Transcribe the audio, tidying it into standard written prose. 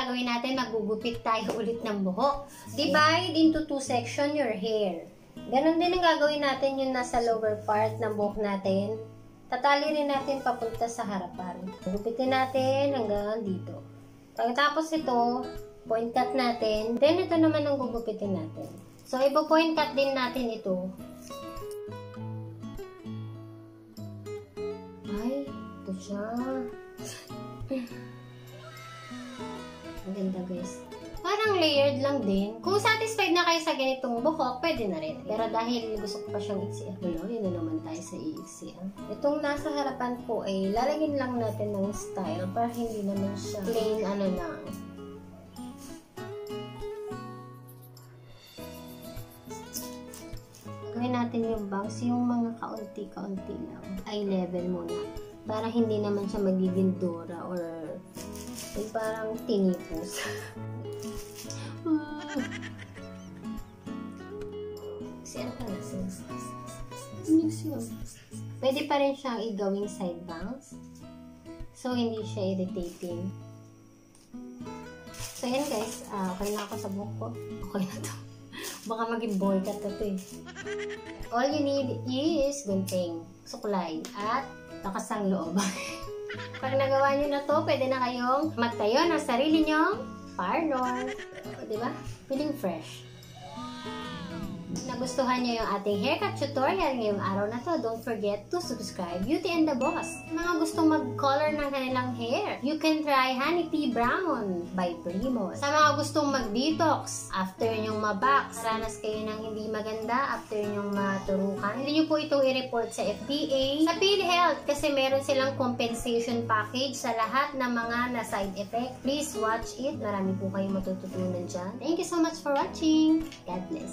gagawin natin? Magugupit tayo ulit ng buhok. Divide into 2 sections your hair. Ganon din ang gagawin natin yung nasa lower part ng buhok natin. Tatali rin natin papunta sa harapan. Gupitin natin hanggang dito. Pagkatapos ito, point cut natin. Then ito naman ang gugupitin natin. So, ipo-point cut din natin ito. Ay, ito siya. Ang ganda guys. Parang layered lang din. Kung satisfied na kayo sa ganitong buhok, pwede na rin. Pero dahil gusto ko pa siyang iksian, yun na naman tayo sa iiksian. Itong nasa harapan ko ay lalagyan lang natin ng style para hindi naman siya plain ano lang. Gawin natin yung bangs, yung mga kaunti-kaunti lang. Eye level muna. Para hindi naman siya magiging dura or ay parang tinipos. Kasi ano ka na? Pwede pa rin siyang igawing side bangs. So, hindi siya irritating. So, yan guys. Okay na ako sa buhok ko. Okay na to. Baka maging boycott na to eh. All you need is gunting, suklay, at lakas ng loob. Pag nagawa nyo na to, pwede na kayong magtayo ng sarili nyong parlor. Diba? Feeling fresh. Nagustuhan nyo yung ating haircut tutorial ngayong araw na to, don't forget to subscribe. Beauty and the Boss. Mga gustong mag-color ng kanilang hair, you can try Honey Tea Brown by Primo. Sa mga gustong mag-detox, after nyong ma-box, ranas kayo ng hindi maganda, after nyong maturukan, hindi nyo po itong i-report sa FDA, sa PhilHealth, kasi meron silang compensation package sa lahat ng mga na-side effect. Please watch it. Marami po kayong matututunan dyan. Thank you so much for watching. God bless.